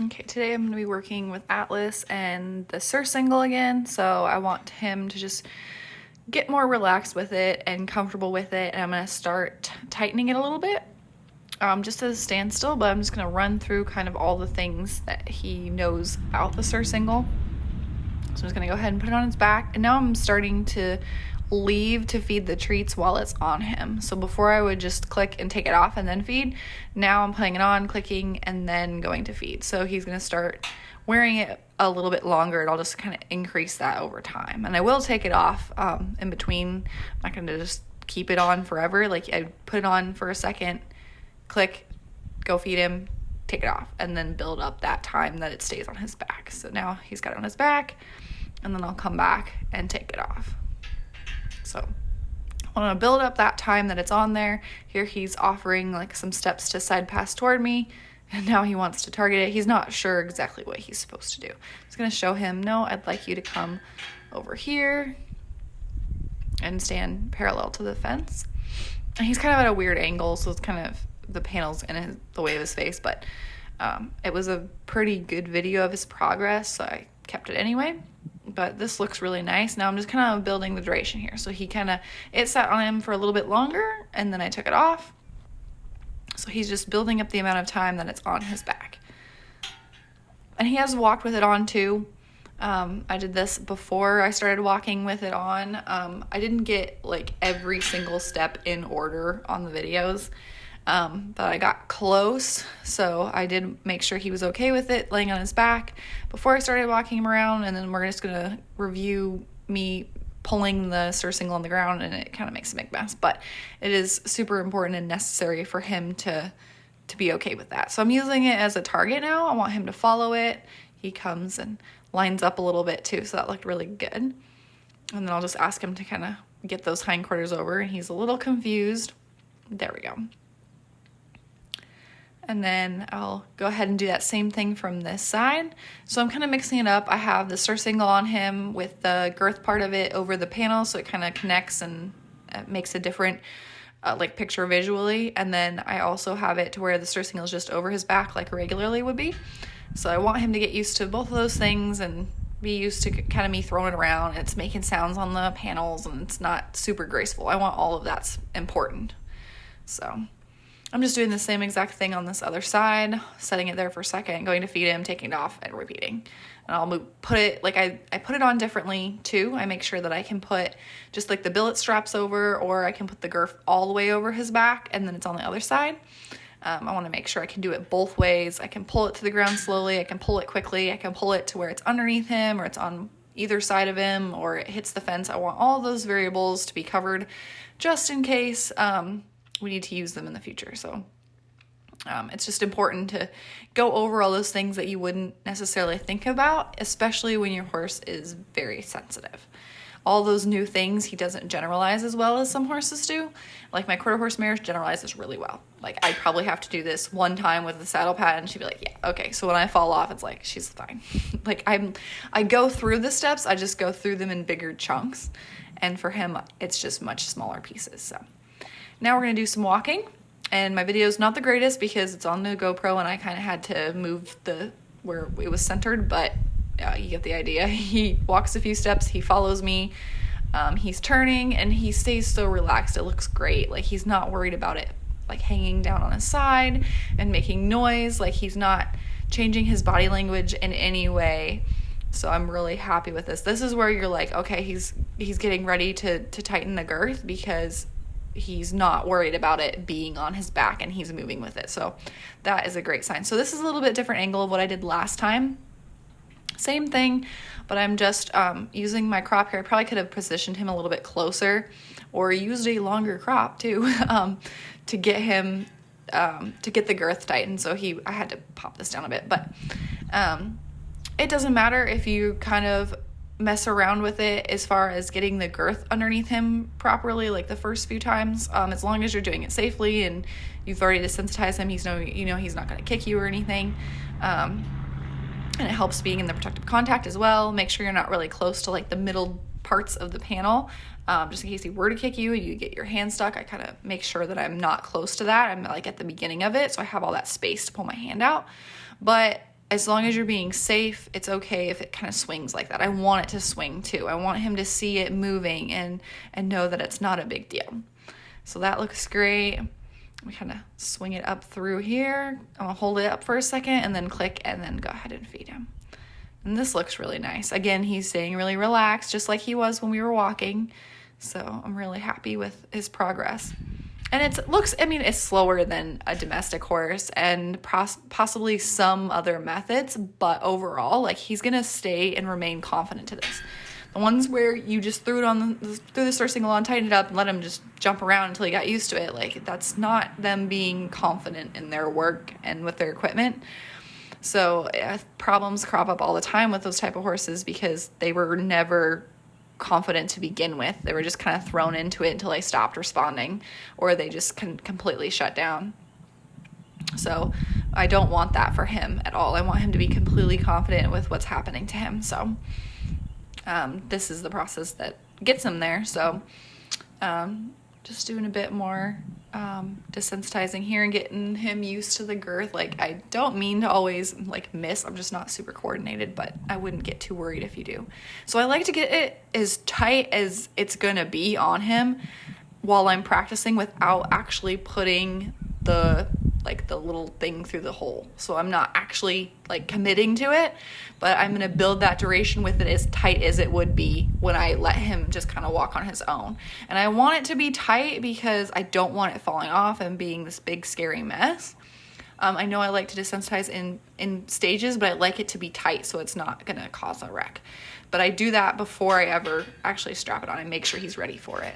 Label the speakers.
Speaker 1: Okay, today I'm going to be working with Atlas and the Surcingle again, so I want him to just get more relaxed with it and comfortable with it, and I'm going to start tightening it a little bit, just at a standstill, but I'm just going to run through kind of all the things that he knows about the Surcingle. So I'm just going to go ahead and put it on his back, and now I'm starting to leave to feed the treats while it's on him. So before I would just click and take it off and then feed, now I'm putting it on, clicking, and then going to feed. So he's going to start wearing it a little bit longer, and I'll just kind of increase that over time. And I will take it off in between. I'm not going to just keep it on forever. Like, I put it on for a second, click, go feed him, take it off, and then build up that time that it stays on his back. So now he's got it on his back, and then I'll come back and take it off. So I want to build up that time that it's on there. Here he's offering like some steps to side pass toward me, and now he wants to target it. He's not sure exactly what he's supposed to do. I'm just going to show him, no, I'd like you to come over here and stand parallel to the fence. And he's kind of at a weird angle, so it's kind of, the panel's in the way of his face, but it was a pretty good video of his progress, so I kept it anyway. But this looks really nice. Now I'm just kind of building the duration here. So it sat on him for a little bit longer, and then I took it off. So he's just building up the amount of time that it's on his back. And he has walked with it on too. I did this before I started walking with it on. I didn't get like every single step in order on the videos. But I got close, so I did make sure he was okay with it laying on his back before I started walking him around, and then we're just gonna review me pulling the Surcingle on the ground, and it kind of makes a big mess, but it is super important and necessary for him to be okay with that. So I'm using it as a target now. I want him to follow it. He comes and lines up a little bit too, so that looked really good. And then I'll just ask him to kind of get those hindquarters over, and he's a little confused. There we go. And then I'll go ahead and do that same thing from this side. So I'm kind of mixing it up. I have the Surcingle on him with the girth part of it over the panel, so it kind of connects and makes a different like picture visually. And then I also have it to where the Surcingle is just over his back like regularly would be. So I want him to get used to both of those things and be used to kind of me throwing it around. It's making sounds on the panels, and it's not super graceful. I want all of that's important. So I'm just doing the same exact thing on this other side, setting it there for a second, going to feed him, taking it off, and repeating. And I'll put it, like I put it on differently too. I make sure that I can put just like the billet straps over, or I can put the girth all the way over his back, and then it's on the other side. I want to make sure I can do it both ways. I can pull it to the ground slowly, I can pull it quickly, I can pull it to where it's underneath him, or it's on either side of him, or it hits the fence. I want all those variables to be covered just in case we need to use them in the future. So it's just important to go over all those things that you wouldn't necessarily think about, especially when your horse is very sensitive. All those new things he doesn't generalize as well as some horses do. Like my quarter horse mare generalizes really well. Like I'd probably have to do this one time with the saddle pad, and she'd be like, yeah, okay. So when I fall off, it's like, she's fine. Like I go through the steps, I just go through them in bigger chunks. And for him, it's just much smaller pieces. So now we're gonna do some walking, and my video is not the greatest because it's on the GoPro and I kind of had to move where it was centered, but you get the idea. He walks a few steps, he follows me, he's turning, and he stays so relaxed. It looks great. Like he's not worried about it like hanging down on his side and making noise. Like he's not changing his body language in any way. So I'm really happy with this. This is where you're like, okay, he's getting ready to tighten the girth because he's not worried about it being on his back and he's moving with it. So that is a great sign. So this is a little bit different angle of what I did last time. Same thing, but I'm just using my crop here. I probably could have positioned him a little bit closer or used a longer crop too to get him, to get the girth tightened. So I had to pop this down a bit, but it doesn't matter if you kind of mess around with it as far as getting the girth underneath him properly, like the first few times, as long as you're doing it safely and you've already desensitized him. He's not going to kick you or anything, and it helps being in the protective contact as well. Make sure you're not really close to like the middle parts of the panel, just in case he were to kick you and you get your hand stuck. I kind of make sure that I'm not close to that. I'm like at the beginning of it, so I have all that space to pull my hand out. But as long as you're being safe, it's okay if it kind of swings like that. I want it to swing too. I want him to see it moving and know that it's not a big deal. So that looks great. We kind of swing it up through here. I'm gonna hold it up for a second and then click and then go ahead and feed him. And this looks really nice. Again, he's staying really relaxed, just like he was when we were walking. So I'm really happy with his progress. And it's slower than a domestic horse and possibly some other methods, but overall, like, he's gonna stay and remain confident to this. The ones where you just threw the Surcingle on, tightened it up, and let him just jump around until he got used to it, like, that's not them being confident in their work and with their equipment. So problems crop up all the time with those type of horses because they were never confident to begin with. They were just kind of thrown into it until they stopped responding, or they just completely shut down. So I don't want that for him at all. I want him to be completely confident with what's happening to him. So this is the process that gets him there. So just doing a bit more desensitizing here and getting him used to the girth. Like, I don't mean to always like miss. I'm just not super coordinated, but I wouldn't get too worried if you do. So I like to get it as tight as it's gonna be on him while I'm practicing without actually putting the little thing through the hole. So I'm not actually like committing to it, but I'm gonna build that duration with it as tight as it would be when I let him just kind of walk on his own. And I want it to be tight because I don't want it falling off and being this big scary mess. I know I like to desensitize in stages, but I like it to be tight so it's not gonna cause a wreck. But I do that before I ever actually strap it on and make sure he's ready for it.